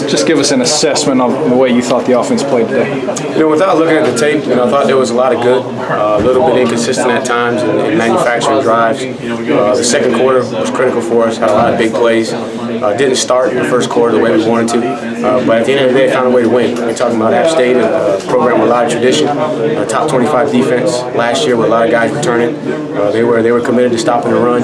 just give us an assessment of the way you thought the offense played today. Without looking at the tape, I thought there was a lot of good, a little bit inconsistent at times in manufacturing drives. The second quarter was critical for us, had a lot of big plays. Didn't start in the first quarter the way we wanted to, but at the end of the day, found a way to win. We're talking about App State, a program with a lot of tradition, top 25 defense last year with a lot of guys returning. They were committed to stopping the run,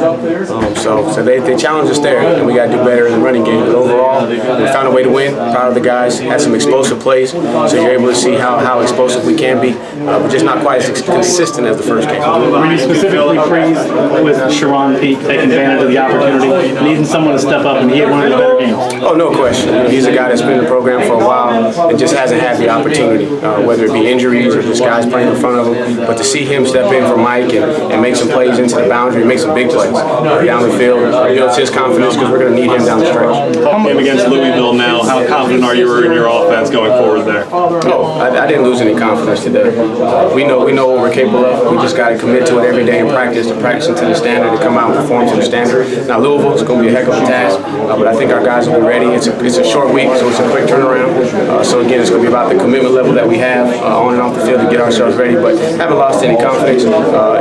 so they challenged us there, and we got to do better in the running game. But overall, we found a way to win. Proud of the guys. Had some explosive plays, so you're able to see how explosive we can be, but just not quite as consistent as the first game. Were you specifically pleased with Shiron P taking advantage of the opportunity, needing someone to step up and he had one of the better games? Oh, no question. He's a guy that's been in the program for a while and just hasn't had the opportunity, whether it be injuries or just guys playing in front of him. But to see him step in for Mike and make some plays into the boundary, make some big plays down the field, builds his confidence because we're going to need him down the stretch. Home game against Louisville now. How confident are you in your offense going forward there? Oh, I didn't lose any confidence today. We know what we're capable of. We just got to commit to it every day in practice, to practicing to the standard, to come out and perform to the standard. Now Louisville is going to be a heck of a task, but I think our guys will be ready. It's a short week, so it's a quick turnaround. So again, it's going to be about the commitment level that we have on and off the field to get ourselves ready. But haven't lost any confidence.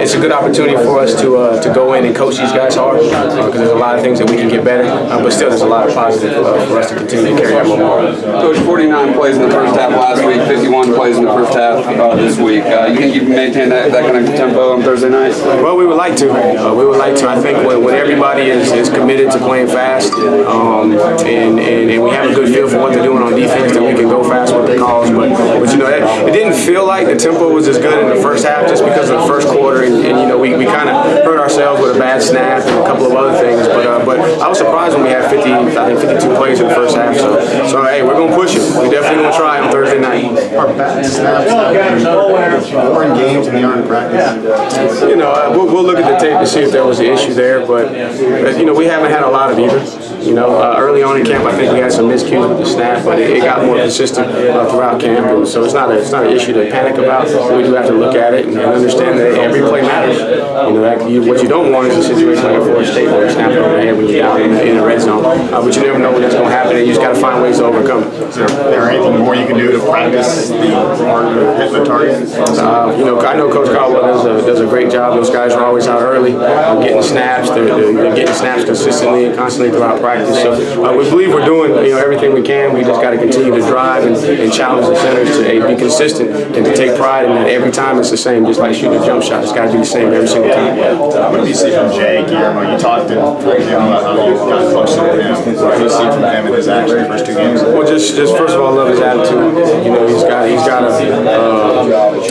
It's a good opportunity for us to go in and coach these guys hard because there's a lot of things that we can get better. But still, there's a lot of positive for us to continue to carry that momentum. Coach, 49 plays in the first half last week, 51 plays in the first half this week. You think you can maintain that kind of tempo on Thursday night? Well, we would like to. I think when everybody is committed to playing fast and we have a good feel for what they're doing on defense, then we can go fast with the calls. But it didn't feel like the tempo was as good in the first half just because of the first quarter. And we kind of hurt ourselves with a bad snap and a couple of other things. But I was surprised when we had 52 plays in the first half. So hey, we're going to push it. We definitely going to try on Thursday night. Are bad snaps more in games than they are in practice? We'll look at the tape to see if there was an issue there, but we haven't had a lot of either. Early on in camp, I think we had some miscues with the snap, but it got more consistent throughout camp, and so it's not an issue to panic about. We do have to look at it and understand that every play matters. What you don't want is a situation like a Florida State where you snap it over the head when you're down in the red zone, but you never know when that's going to happen, and you just got to find ways to overcome it. Is there anything more you can do to practice the art of hitting the target? I know Coach Caldwell does a great job. Those guys are always out early, getting snaps. They're getting snaps consistently and constantly throughout practice. So we believe we're doing everything we can. We just got to continue to drive and challenge the centers to be consistent and to take pride in that every time it's the same. Just like shooting a jump shot, it's got to be the same every single time. What do you see from Jay Guillermo? You talked to him about how you got close to him. What do you see from him in his action the first two games? Well, just first of all, I love his attitude. He's got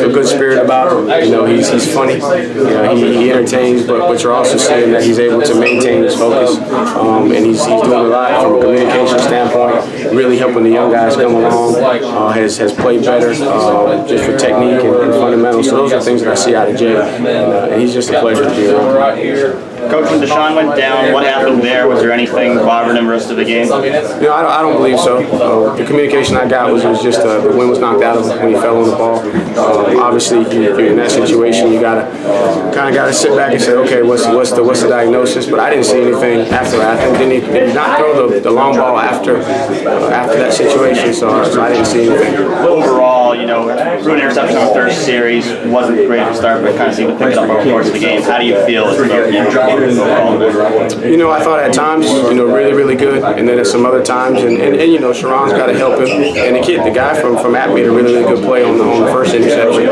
a good spirit about him. He's funny. He entertains, but you're also seeing that he's able to maintain his focus, and he's doing a lot from a communication standpoint, really helping the young guys come along. Has played better just for technique and fundamentals. So those are things that I see out of Jay, and he's just a pleasure to be around. Coach, when Deshaun went down, what happened there? Was there anything bothering him the rest of the game? I don't believe so. The communication I got was just the wind was knocked out of him when he fell on the ball. Obviously, you're in that situation, you gotta sit back and say, okay, what's the diagnosis? But I didn't see anything after that. I think did he not throw the long ball after that situation? So I didn't see anything. Overall, threw an interception on the first series, wasn't great to start, but kind of seemed to pick it up over the course of the game. How do you feel as I thought at times, really, really good, and then at some other times, and Shiron's got to help him, and the guy from App made a really, really good play on the first interception.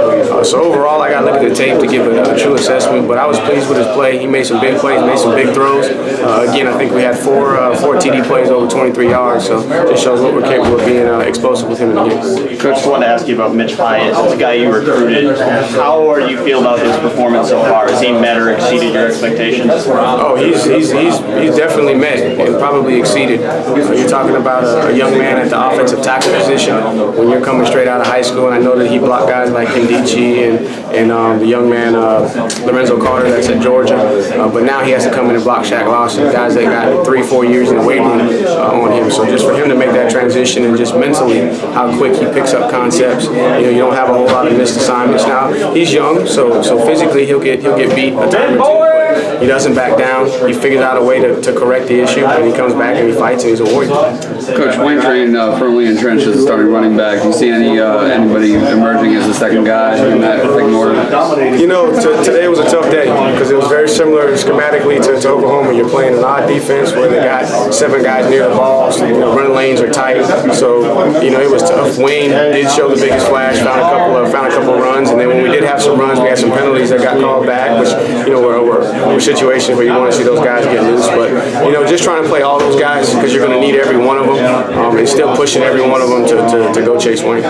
So overall, I got to look at the tape to give a true assessment, but I was pleased with his play. He made some big plays, made some big throws. Again, I think we had four TD plays over 23 yards, so it just shows what we're capable of being explosive with him in the game. Coach, I wanted to ask you about Mitch Hyatt. As a guy you recruited, how do you feel about his performance so far? Has he met or exceeded your expectations? Oh, he's definitely met and probably exceeded. You're talking about a young man at the offensive tackle position when you're coming straight out of high school, and I know that he blocked guys like Ndici and the young man Lorenzo Carter that's at Georgia, but now he has to come in and block Shaq Lawson, guys that got 3-4 years in the weight room on him. So just for him to make that transition and just mentally how quick he picks up concepts, you don't have a whole lot of missed assignments now. He's young, so physically he'll get beat a time or two. he doesn't back down. He figures out a way to correct the issue, and he comes back and he fights, and he's a warrior. Coach, Wayne Train firmly entrenched as a starting running back. Do you see anybody emerging as the second guy in that big order? You know, today was a tough day because it was very similar schematically to Oklahoma. You're playing an odd defense where they got 7 guys near the ball, so, you know, running lanes are tight. So, you know, it was tough. Wayne did show the biggest flash, found a couple of runs, and then when we did have some runs, we had some penalties that got called back, which, you know, were situations where you want to see those guys get loose. But, you know, just trying to play all those guys because you're going to need every one of them, and still pushing every one of them to go chase Wayne.